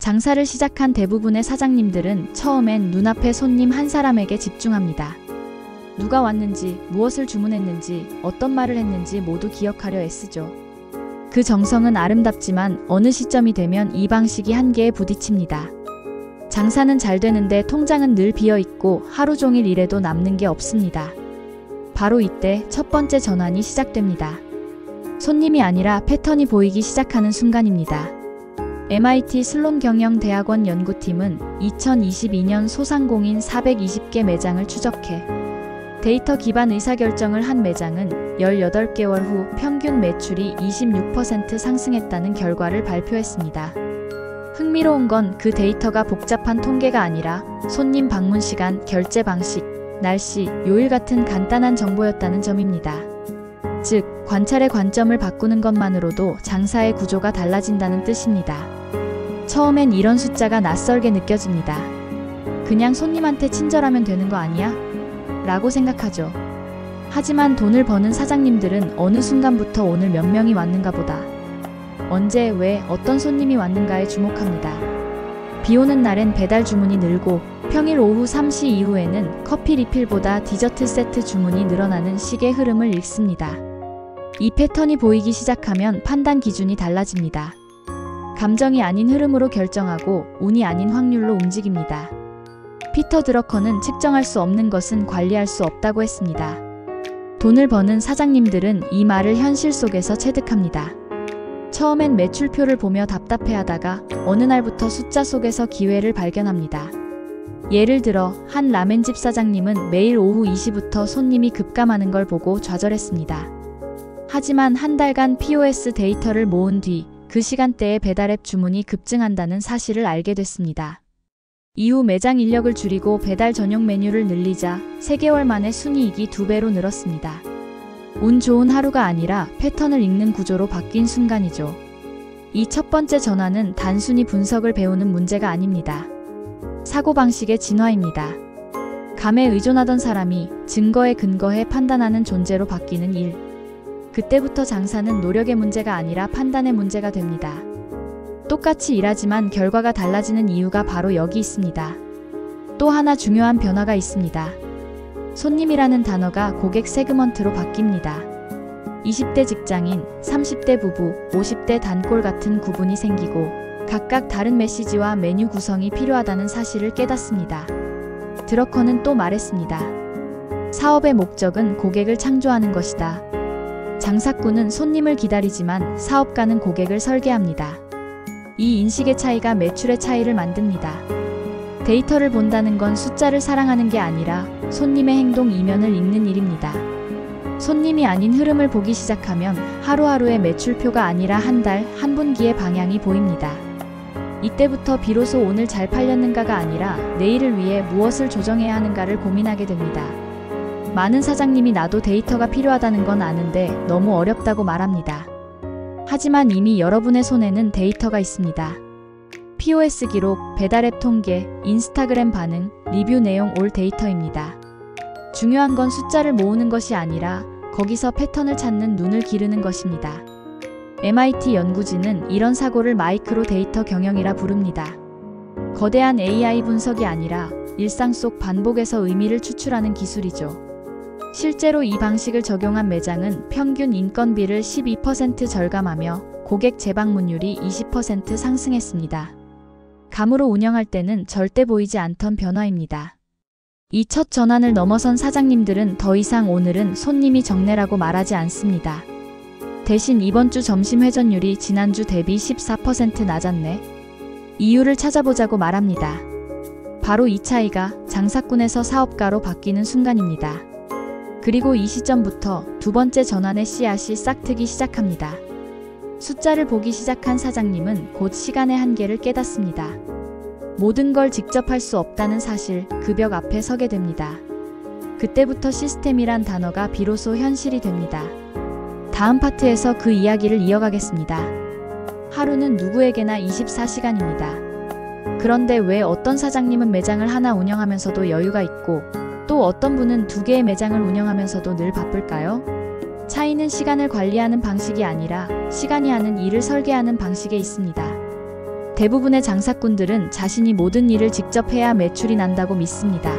장사를 시작한 대부분의 사장님들은 처음엔 눈앞의 손님 한 사람에게 집중합니다. 누가 왔는지, 무엇을 주문했는지, 어떤 말을 했는지 모두 기억하려 애쓰죠. 그 정성은 아름답지만 어느 시점이 되면 이 방식이 한계에 부딪힙니다. 장사는 잘 되는데 통장은 늘 비어있고 하루 종일 일해도 남는 게 없습니다. 바로 이때 첫 번째 전환이 시작됩니다. 손님이 아니라 패턴이 보이기 시작하는 순간입니다. MIT 슬론경영대학원 연구팀은 2022년 소상공인 420개 매장을 추적해 데이터 기반 의사결정을 한 매장은 18개월 후 평균 매출이 26% 상승했다는 결과를 발표했습니다. 흥미로운 건 그 데이터가 복잡한 통계가 아니라 손님 방문 시간, 결제 방식, 날씨, 요일 같은 간단한 정보였다는 점입니다. 즉, 관찰의 관점을 바꾸는 것만으로도 장사의 구조가 달라진다는 뜻입니다. 처음엔 이런 숫자가 낯설게 느껴집니다. 그냥 손님한테 친절하면 되는 거 아니야? 라고 생각하죠. 하지만 돈을 버는 사장님들은 어느 순간부터 오늘 몇 명이 왔는가 보다, 언제, 왜, 어떤 손님이 왔는가에 주목합니다. 비 오는 날엔 배달 주문이 늘고 평일 오후 3시 이후에는 커피 리필보다 디저트 세트 주문이 늘어나는 식의 흐름을 읽습니다. 이 패턴이 보이기 시작하면 판단 기준이 달라집니다. 감정이 아닌 흐름으로 결정하고 운이 아닌 확률로 움직입니다. 피터 드러커는 측정할 수 없는 것은 관리할 수 없다고 했습니다. 돈을 버는 사장님들은 이 말을 현실 속에서 체득합니다. 처음엔 매출표를 보며 답답해하다가 어느 날부터 숫자 속에서 기회를 발견합니다. 예를 들어 한 라멘집 사장님은 매일 오후 2시부터 손님이 급감하는 걸 보고 좌절했습니다. 하지만 한 달간 POS 데이터를 모은 뒤 그 시간대에 배달앱 주문이 급증한다는 사실을 알게 됐습니다. 이후 매장 인력을 줄이고 배달 전용 메뉴를 늘리자 3개월 만에 순이익이 2배로 늘었습니다. 운 좋은 하루가 아니라 패턴을 읽는 구조로 바뀐 순간이죠. 이 첫 번째 전환은 단순히 분석을 배우는 문제가 아닙니다. 사고방식의 진화입니다. 감에 의존하던 사람이 증거에 근거해 판단하는 존재로 바뀌는 일. 그때부터 장사는 노력의 문제가 아니라 판단의 문제가 됩니다. 똑같이 일하지만 결과가 달라지는 이유가 바로 여기 있습니다. 또 하나 중요한 변화가 있습니다. 손님이라는 단어가 고객 세그먼트로 바뀝니다. 20대 직장인, 30대 부부, 50대 단골 같은 구분이 생기고 각각 다른 메시지와 메뉴 구성이 필요하다는 사실을 깨닫습니다. 드러커는 또 말했습니다. 사업의 목적은 고객을 창조하는 것이다. 장사꾼은 손님을 기다리지만 사업가는 고객을 설계합니다. 이 인식의 차이가 매출의 차이를 만듭니다. 데이터를 본다는 건 숫자를 사랑하는 게 아니라 손님의 행동 이면을 읽는 일입니다. 손님이 아닌 흐름을 보기 시작하면 하루하루의 매출표가 아니라 한 달, 한 분기의 방향이 보입니다. 이때부터 비로소 오늘 잘 팔렸는가가 아니라 내일을 위해 무엇을 조정해야 하는가를 고민하게 됩니다. 많은 사장님이 나도 데이터가 필요하다는 건 아는데 너무 어렵다고 말합니다. 하지만 이미 여러분의 손에는 데이터가 있습니다. POS 기록, 배달앱 통계, 인스타그램 반응, 리뷰 내용 올 데이터입니다. 중요한 건 숫자를 모으는 것이 아니라 거기서 패턴을 찾는 눈을 기르는 것입니다. MIT 연구진은 이런 사고를 마이크로 데이터 경영이라 부릅니다. 거대한 AI 분석이 아니라 일상 속 반복에서 의미를 추출하는 기술이죠. 실제로 이 방식을 적용한 매장은 평균 인건비를 12% 절감하며 고객 재방문율이 20% 상승했습니다. 감으로 운영할 때는 절대 보이지 않던 변화입니다. 이 첫 전환을 넘어선 사장님들은 더 이상 오늘은 손님이 정내라고 말하지 않습니다. 대신 이번 주 점심 회전율이 지난주 대비 14% 낮았네. 이유를 찾아보자고 말합니다. 바로 이 차이가 장사꾼에서 사업가로 바뀌는 순간입니다. 그리고 이 시점부터 두 번째 전환의 씨앗이 싹트기 시작합니다. 숫자를 보기 시작한 사장님은 곧 시간의 한계를 깨닫습니다. 모든 걸 직접 할 수 없다는 사실, 그 벽 앞에 서게 됩니다. 그때부터 시스템이란 단어가 비로소 현실이 됩니다. 다음 파트에서 그 이야기를 이어가겠습니다. 하루는 누구에게나 24시간입니다. 그런데 왜 어떤 사장님은 매장을 하나 운영하면서도 여유가 있고 또 어떤 분은 2개의 매장을 운영하면서도 늘 바쁠까요? 차이는 시간을 관리하는 방식이 아니라 시간이 하는 일을 설계하는 방식에 있습니다. 대부분의 장사꾼들은 자신이 모든 일을 직접 해야 매출이 난다고 믿습니다.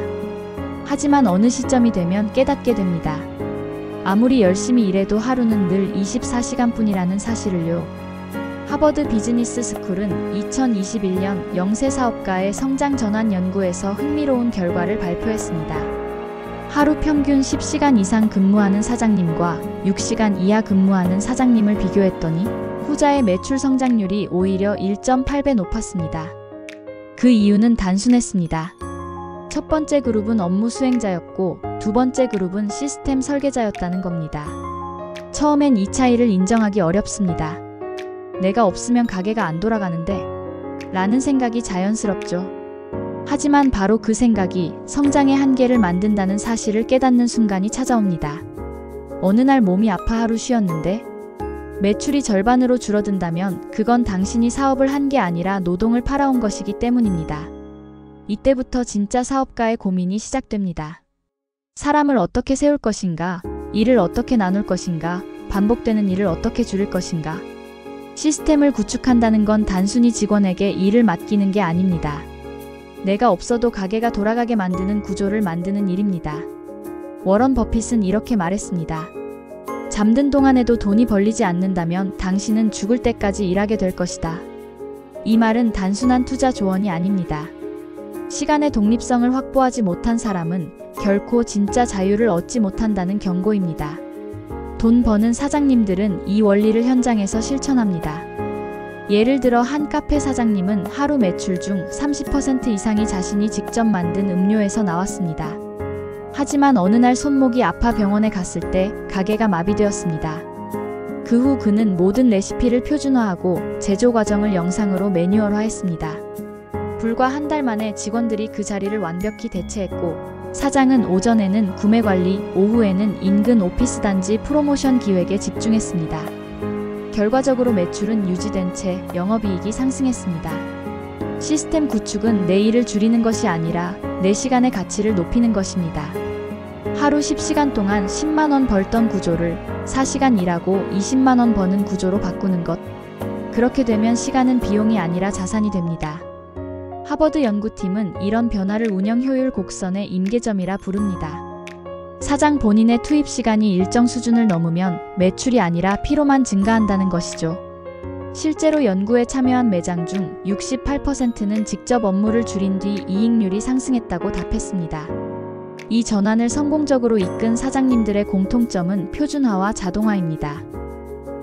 하지만 어느 시점이 되면 깨닫게 됩니다. 아무리 열심히 일해도 하루는 늘 24시간뿐이라는 사실을요. 하버드 비즈니스 스쿨은 2021년 영세 사업가의 성장 전환 연구에서 흥미로운 결과를 발표했습니다. 하루 평균 10시간 이상 근무하는 사장님과 6시간 이하 근무하는 사장님을 비교했더니 후자의 매출 성장률이 오히려 1.8배 높았습니다. 그 이유는 단순했습니다. 첫 번째 그룹은 업무 수행자였고 두 번째 그룹은 시스템 설계자였다는 겁니다. 처음엔 이 차이를 인정하기 어렵습니다. 내가 없으면 가게가 안 돌아가는데 라는 생각이 자연스럽죠. 하지만 바로 그 생각이 성장의 한계를 만든다는 사실을 깨닫는 순간이 찾아옵니다. 어느 날 몸이 아파 하루 쉬었는데 매출이 절반으로 줄어든다면 그건 당신이 사업을 한 게 아니라 노동을 팔아온 것이기 때문입니다. 이때부터 진짜 사업가의 고민이 시작됩니다. 사람을 어떻게 세울 것인가, 일을 어떻게 나눌 것인가, 반복되는 일을 어떻게 줄일 것인가. 시스템을 구축한다는 건 단순히 직원에게 일을 맡기는 게 아닙니다. 내가 없어도 가게가 돌아가게 만드는 구조를 만드는 일입니다. 워런 버핏은 이렇게 말했습니다. 잠든 동안에도 돈이 벌리지 않는다면 당신은 죽을 때까지 일하게 될 것이다. 이 말은 단순한 투자 조언이 아닙니다. 시간의 독립성을 확보하지 못한 사람은 결코 진짜 자유를 얻지 못한다는 경고입니다. 돈 버는 사장님들은 이 원리를 현장에서 실천합니다. 예를 들어 한 카페 사장님은 하루 매출 중 30% 이상이 자신이 직접 만든 음료에서 나왔습니다. 하지만 어느 날 손목이 아파 병원에 갔을 때 가게가 마비되었습니다. 그 후 그는 모든 레시피를 표준화하고 제조 과정을 영상으로 매뉴얼화했습니다. 불과 한 달 만에 직원들이 그 자리를 완벽히 대체했고 사장은 오전에는 구매 관리, 오후에는 인근 오피스 단지 프로모션 기획에 집중했습니다. 결과적으로 매출은 유지된 채 영업이익이 상승했습니다. 시스템 구축은 내 일을 줄이는 것이 아니라 내 시간의 가치를 높이는 것입니다. 하루 10시간 동안 10만원 벌던 구조를 4시간 일하고 20만원 버는 구조로 바꾸는 것. 그렇게 되면 시간은 비용이 아니라 자산이 됩니다. 하버드 연구팀은 이런 변화를 운영 효율 곡선의 임계점이라 부릅니다. 사장 본인의 투입 시간이 일정 수준을 넘으면 매출이 아니라 피로만 증가한다는 것이죠. 실제로 연구에 참여한 매장 중 68%는 직접 업무를 줄인 뒤 이익률이 상승했다고 답했습니다. 이 전환을 성공적으로 이끈 사장님들의 공통점은 표준화와 자동화입니다.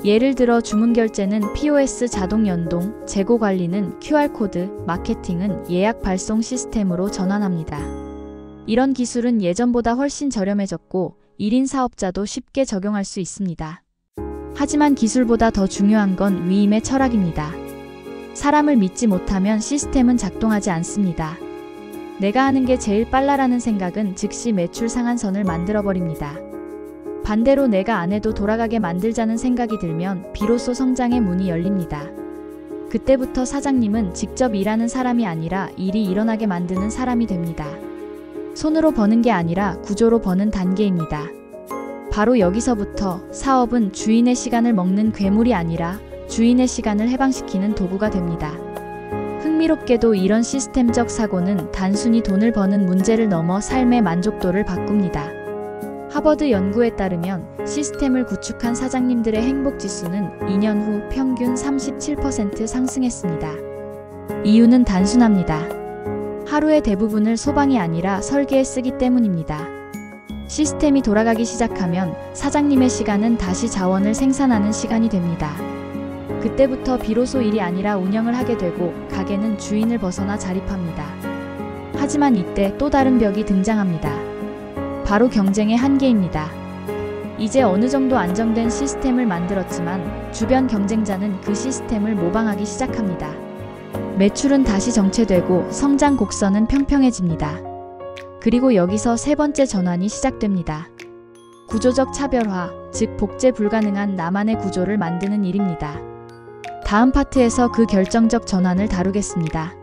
예를 들어 주문 결제는 POS 자동 연동, 재고 관리는 QR코드, 마케팅은 예약 발송 시스템으로 전환합니다. 이런 기술은 예전보다 훨씬 저렴해졌고 1인 사업자도 쉽게 적용할 수 있습니다. 하지만 기술보다 더 중요한 건 위임의 철학입니다. 사람을 믿지 못하면 시스템은 작동하지 않습니다. 내가 하는 게 제일 빨라라는 생각은 즉시 매출 상한선을 만들어버립니다. 반대로 내가 안 해도 돌아가게 만들자는 생각이 들면 비로소 성장의 문이 열립니다. 그때부터 사장님은 직접 일하는 사람이 아니라 일이 일어나게 만드는 사람이 됩니다. 손으로 버는 게 아니라 구조로 버는 단계입니다. 바로 여기서부터 사업은 주인의 시간을 먹는 괴물이 아니라 주인의 시간을 해방시키는 도구가 됩니다. 흥미롭게도 이런 시스템적 사고는 단순히 돈을 버는 문제를 넘어 삶의 만족도를 바꿉니다. 하버드 연구에 따르면 시스템을 구축한 사장님들의 행복지수는 2년 후 평균 37% 상승했습니다. 이유는 단순합니다. 하루의 대부분을 소방이 아니라 설계에 쓰기 때문입니다. 시스템이 돌아가기 시작하면 사장님의 시간은 다시 자원을 생산하는 시간이 됩니다. 그때부터 비로소 일이 아니라 운영을 하게 되고 가게는 주인을 벗어나 자립합니다. 하지만 이때 또 다른 벽이 등장합니다. 바로 경쟁의 한계입니다. 이제 어느 정도 안정된 시스템을 만들었지만 주변 경쟁자는 그 시스템을 모방하기 시작합니다. 매출은 다시 정체되고 성장 곡선은 평평해집니다. 그리고 여기서 세 번째 전환이 시작됩니다. 구조적 차별화, 즉 복제 불가능한 나만의 구조를 만드는 일입니다. 다음 파트에서 그 결정적 전환을 다루겠습니다.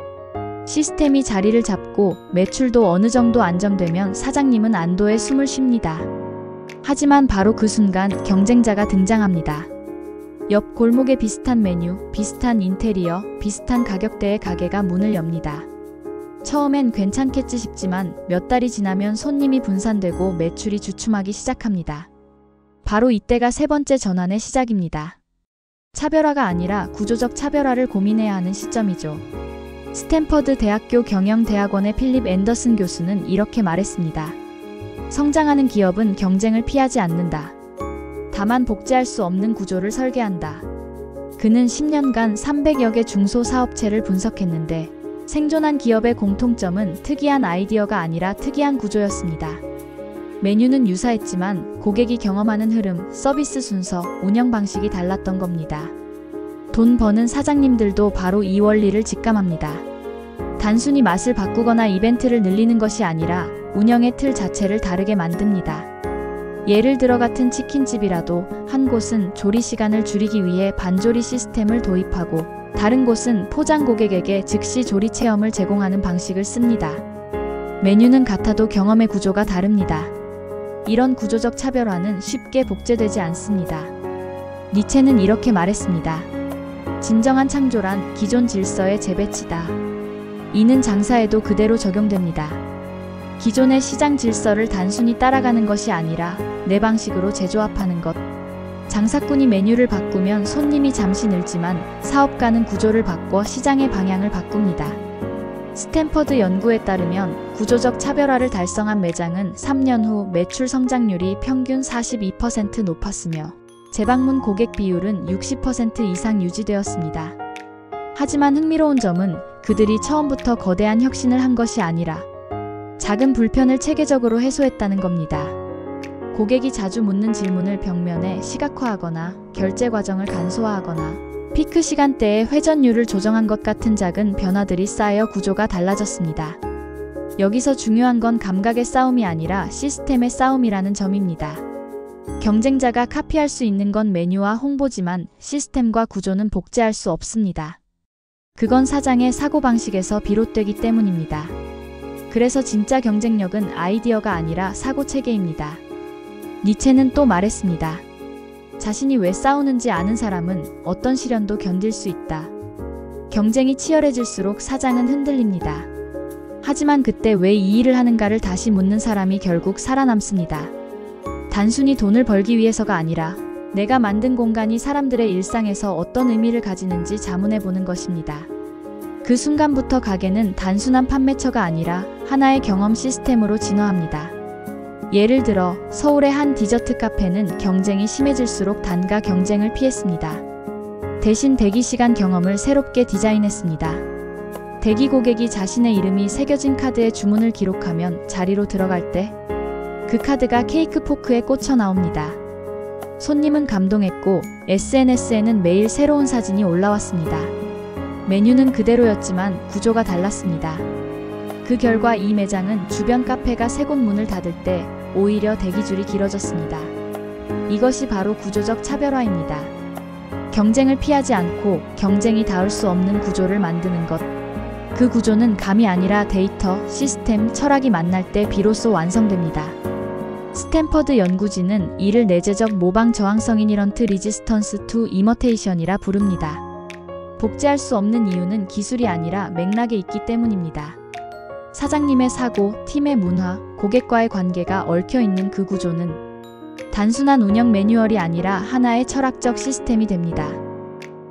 시스템이 자리를 잡고 매출도 어느 정도 안정되면 사장님은 안도의 숨을 쉽니다. 하지만 바로 그 순간 경쟁자가 등장합니다. 옆 골목에 비슷한 메뉴, 비슷한 인테리어, 비슷한 가격대의 가게가 문을 엽니다. 처음엔 괜찮겠지 싶지만 몇 달이 지나면 손님이 분산되고 매출이 주춤하기 시작합니다. 바로 이때가 세 번째 전환의 시작입니다. 차별화가 아니라 구조적 차별화를 고민해야 하는 시점이죠. 스탠퍼드 대학교 경영대학원의 필립 앤더슨 교수는 이렇게 말했습니다. 성장하는 기업은 경쟁을 피하지 않는다. 다만 복제할 수 없는 구조를 설계한다. 그는 10년간 300여 개 중소사업체를 분석했는데 생존한 기업의 공통점은 특이한 아이디어가 아니라 특이한 구조였습니다. 메뉴는 유사했지만 고객이 경험하는 흐름, 서비스 순서, 운영 방식이 달랐던 겁니다. 돈 버는 사장님들도 바로 이 원리를 직감합니다. 단순히 맛을 바꾸거나 이벤트를 늘리는 것이 아니라 운영의 틀 자체를 다르게 만듭니다. 예를 들어 같은 치킨집이라도 한 곳은 조리 시간을 줄이기 위해 반조리 시스템을 도입하고 다른 곳은 포장 고객에게 즉시 조리 체험을 제공하는 방식을 씁니다. 메뉴는 같아도 경험의 구조가 다릅니다. 이런 구조적 차별화는 쉽게 복제되지 않습니다. 니체는 이렇게 말했습니다. 진정한 창조란 기존 질서의 재배치다. 이는 장사에도 그대로 적용됩니다. 기존의 시장 질서를 단순히 따라가는 것이 아니라 내 방식으로 재조합하는 것. 장사꾼이 메뉴를 바꾸면 손님이 잠시 늘지만 사업가는 구조를 바꿔 시장의 방향을 바꿉니다. 스탠퍼드 연구에 따르면 구조적 차별화를 달성한 매장은 3년 후 매출 성장률이 평균 42% 높았으며 재방문 고객 비율은 60% 이상 유지되었습니다. 하지만 흥미로운 점은 그들이 처음부터 거대한 혁신을 한 것이 아니라 작은 불편을 체계적으로 해소했다는 겁니다. 고객이 자주 묻는 질문을 벽면에 시각화하거나 결제 과정을 간소화하거나 피크 시간대에 회전율을 조정한 것 같은 작은 변화들이 쌓여 구조가 달라졌습니다. 여기서 중요한 건 감각의 싸움이 아니라 시스템의 싸움이라는 점입니다. 경쟁자가 카피할 수 있는 건 메뉴와 홍보지만 시스템과 구조는 복제할 수 없습니다. 그건 사장의 사고방식에서 비롯되기 때문입니다. 그래서 진짜 경쟁력은 아이디어가 아니라 사고체계입니다. 니체는 또 말했습니다. 자신이 왜 싸우는지 아는 사람은 어떤 시련도 견딜 수 있다. 경쟁이 치열해질수록 사장은 흔들립니다. 하지만 그때 왜 이 일을 하는가를 다시 묻는 사람이 결국 살아남습니다. 단순히 돈을 벌기 위해서가 아니라 내가 만든 공간이 사람들의 일상에서 어떤 의미를 가지는지 자문해보는 것입니다. 그 순간부터 가게는 단순한 판매처가 아니라 하나의 경험 시스템으로 진화합니다. 예를 들어 서울의 한 디저트 카페는 경쟁이 심해질수록 단가 경쟁을 피했습니다. 대신 대기시간 경험을 새롭게 디자인했습니다. 대기 고객이 자신의 이름이 새겨진 카드에 주문을 기록하면 자리로 들어갈 때 그 카드가 케이크 포크에 꽂혀 나옵니다. 손님은 감동했고 SNS에는 매일 새로운 사진이 올라왔습니다. 메뉴는 그대로였지만 구조가 달랐습니다. 그 결과 이 매장은 주변 카페가 세 곳 문을 닫을 때 오히려 대기줄이 길어졌습니다. 이것이 바로 구조적 차별화입니다. 경쟁을 피하지 않고 경쟁이 닿을 수 없는 구조를 만드는 것. 그 구조는 감이 아니라 데이터, 시스템, 철학이 만날 때 비로소 완성됩니다. 스탠퍼드 연구진은 이를 내재적 모방 저항성 이너런트 리지스턴스 투 이머테이션이라 부릅니다. 복제할 수 없는 이유는 기술이 아니라 맥락에 있기 때문입니다. 사장님의 사고, 팀의 문화, 고객과의 관계가 얽혀있는 그 구조는 단순한 운영 매뉴얼이 아니라 하나의 철학적 시스템이 됩니다.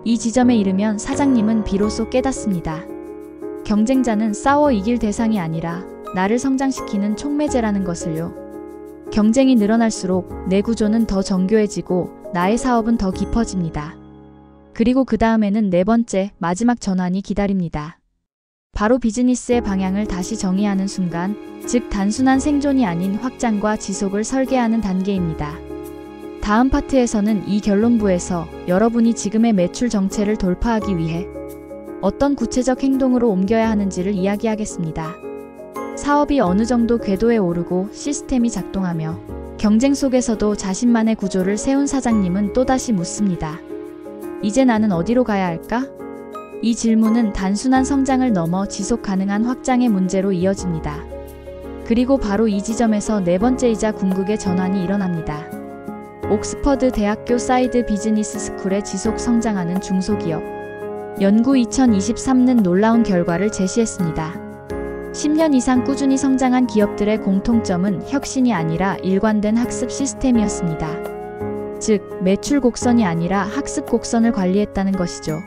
이 지점에 이르면 사장님은 비로소 깨닫습니다. 경쟁자는 싸워 이길 대상이 아니라 나를 성장시키는 촉매제라는 것을요. 경쟁이 늘어날수록 내 구조는 더 정교해지고 나의 사업은 더 깊어집니다. 그리고 그 다음에는 네 번째, 마지막 전환이 기다립니다. 바로 비즈니스의 방향을 다시 정의하는 순간, 즉 단순한 생존이 아닌 확장과 지속을 설계하는 단계입니다. 다음 파트에서는 이 결론부에서 여러분이 지금의 매출 정체를 돌파하기 위해 어떤 구체적 행동으로 옮겨야 하는지를 이야기하겠습니다. 사업이 어느 정도 궤도에 오르고 시스템이 작동하며 경쟁 속에서도 자신만의 구조를 세운 사장님은 또다시 묻습니다. 이제 나는 어디로 가야 할까? 이 질문은 단순한 성장을 넘어 지속 가능한 확장의 문제로 이어집니다. 그리고 바로 이 지점에서 네 번째이자 궁극의 전환이 일어납니다. 옥스퍼드 대학교 사이드 비즈니스 스쿨에 지속 성장하는 중소기업. 연구 2023는 놀라운 결과를 제시했습니다. 10년 이상 꾸준히 성장한 기업들의 공통점은 혁신이 아니라 일관된 학습 시스템이었습니다. 즉, 매출 곡선이 아니라 학습 곡선을 관리했다는 것이죠.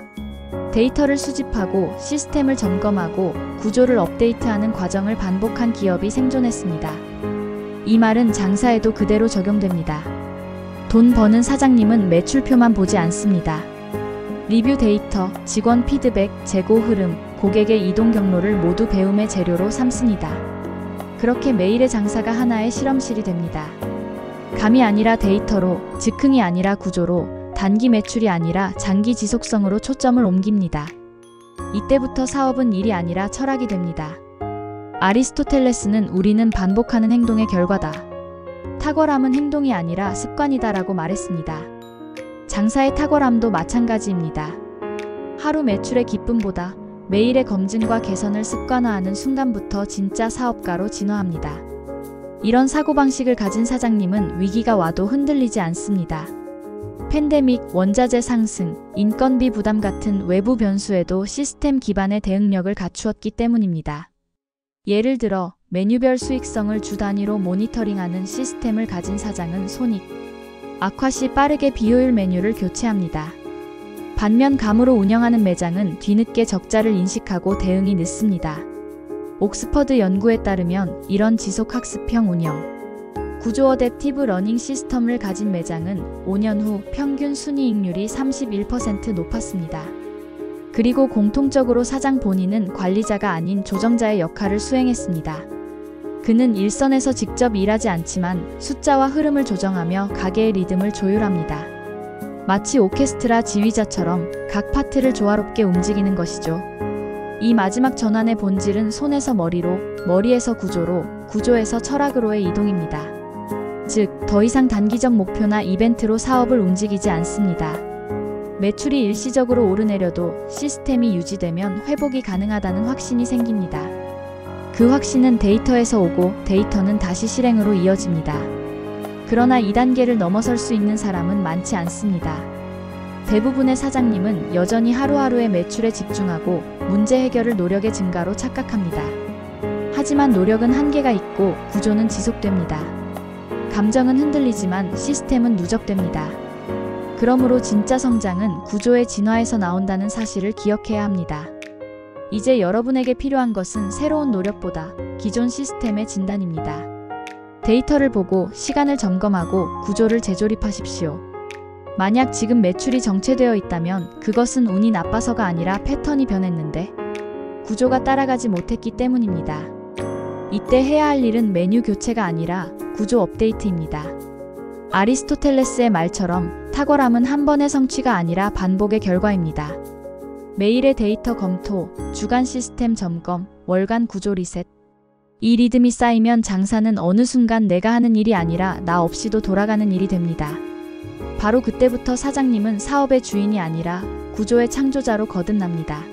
데이터를 수집하고 시스템을 점검하고 구조를 업데이트하는 과정을 반복한 기업이 생존했습니다. 이 말은 장사에도 그대로 적용됩니다. 돈 버는 사장님은 매출표만 보지 않습니다. 리뷰 데이터, 직원 피드백, 재고 흐름, 고객의 이동 경로를 모두 배움의 재료로 삼습니다. 그렇게 매일의 장사가 하나의 실험실이 됩니다. 감이 아니라 데이터로, 즉흥이 아니라 구조로, 단기 매출이 아니라 장기 지속성으로 초점을 옮깁니다. 이때부터 사업은 일이 아니라 철학이 됩니다. 아리스토텔레스는 우리는 반복하는 행동의 결과다. 탁월함은 행동이 아니라 습관이다라고 말했습니다. 장사의 탁월함도 마찬가지입니다. 하루 매출의 기쁨보다 매일의 검증과 개선을 습관화하는 순간부터 진짜 사업가로 진화합니다. 이런 사고방식을 가진 사장님은 위기가 와도 흔들리지 않습니다. 팬데믹, 원자재 상승, 인건비 부담 같은 외부 변수에도 시스템 기반의 대응력을 갖추었기 때문입니다. 예를 들어 메뉴별 수익성을 주 단위로 모니터링하는 시스템을 가진 사장은 손익 악화 시 빠르게 비효율 메뉴를 교체합니다. 반면 감으로 운영하는 매장은 뒤늦게 적자를 인식하고 대응이 늦습니다. 옥스퍼드 연구에 따르면 이런 지속학습형 운영, 구조 어댑티브 러닝 시스템을 가진 매장은 5년 후 평균 순이익률이 31% 높았습니다. 그리고 공통적으로 사장 본인은 관리자가 아닌 조정자의 역할을 수행했습니다. 그는 일선에서 직접 일하지 않지만 숫자와 흐름을 조정하며 가게의 리듬을 조율합니다. 마치 오케스트라 지휘자처럼 각 파트를 조화롭게 움직이는 것이죠. 이 마지막 전환의 본질은 손에서 머리로, 머리에서 구조로, 구조에서 철학으로의 이동입니다. 즉, 더 이상 단기적 목표나 이벤트로 사업을 움직이지 않습니다. 매출이 일시적으로 오르내려도 시스템이 유지되면 회복이 가능하다는 확신이 생깁니다. 그 확신은 데이터에서 오고 데이터는 다시 실행으로 이어집니다. 그러나 이 단계를 넘어설 수 있는 사람은 많지 않습니다. 대부분의 사장님은 여전히 하루하루의 매출에 집중하고 문제 해결을 노력의 증가로 착각합니다. 하지만 노력은 한계가 있고 구조는 지속됩니다. 감정은 흔들리지만 시스템은 누적됩니다. 그러므로 진짜 성장은 구조의 진화에서 나온다는 사실을 기억해야 합니다. 이제 여러분에게 필요한 것은 새로운 노력보다 기존 시스템의 진단입니다. 데이터를 보고 시간을 점검하고 구조를 재조립하십시오. 만약 지금 매출이 정체되어 있다면 그것은 운이 나빠서가 아니라 패턴이 변했는데 구조가 따라가지 못했기 때문입니다. 이때 해야 할 일은 메뉴 교체가 아니라 구조 업데이트입니다. 아리스토텔레스의 말처럼 탁월함은 한 번의 성취가 아니라 반복의 결과입니다. 매일의 데이터 검토, 주간 시스템 점검, 월간 구조 리셋. 이 리듬이 쌓이면 장사는 어느 순간 내가 하는 일이 아니라 나 없이도 돌아가는 일이 됩니다. 바로 그때부터 사장님은 사업의 주인이 아니라 구조의 창조자로 거듭납니다.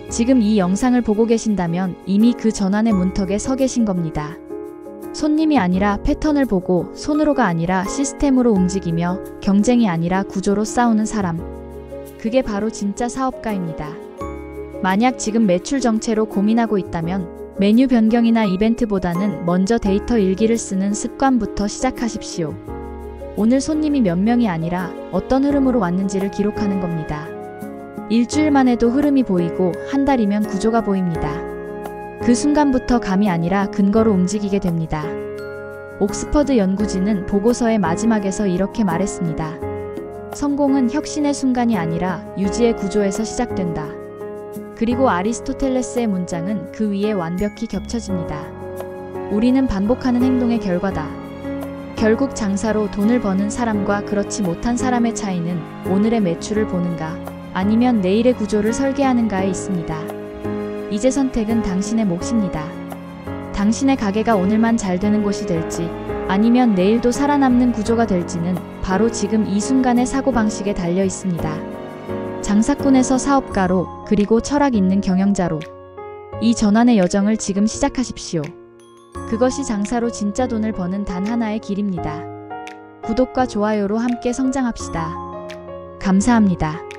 지금 이 영상을 보고 계신다면 이미 그 전환의 문턱에 서 계신 겁니다. 손님이 아니라 패턴을 보고 손으로가 아니라 시스템으로 움직이며 경쟁이 아니라 구조로 싸우는 사람. 그게 바로 진짜 사업가입니다. 만약 지금 매출 정체로 고민하고 있다면 메뉴 변경이나 이벤트보다는 먼저 데이터 일기를 쓰는 습관부터 시작하십시오. 오늘 손님이 몇 명이 아니라 어떤 흐름으로 왔는지를 기록하는 겁니다. 일주일만 해도 흐름이 보이고 한 달이면 구조가 보입니다. 그 순간부터 감이 아니라 근거로 움직이게 됩니다. 옥스퍼드 연구진은 보고서의 마지막에서 이렇게 말했습니다. 성공은 혁신의 순간이 아니라 유지의 구조에서 시작된다. 그리고 아리스토텔레스의 문장은 그 위에 완벽히 겹쳐집니다. 우리는 반복하는 행동의 결과다. 결국 장사로 돈을 버는 사람과 그렇지 못한 사람의 차이는 오늘의 매출을 보는가 아니면 내일의 구조를 설계하는가에 있습니다. 이제 선택은 당신의 몫입니다. 당신의 가게가 오늘만 잘 되는 곳이 될지 아니면 내일도 살아남는 구조가 될지는 바로 지금 이 순간의 사고방식에 달려 있습니다. 장사꾼에서 사업가로 그리고 철학 있는 경영자로 이 전환의 여정을 지금 시작하십시오. 그것이 장사로 진짜 돈을 버는 단 하나의 길입니다. 구독과 좋아요로 함께 성장합시다. 감사합니다.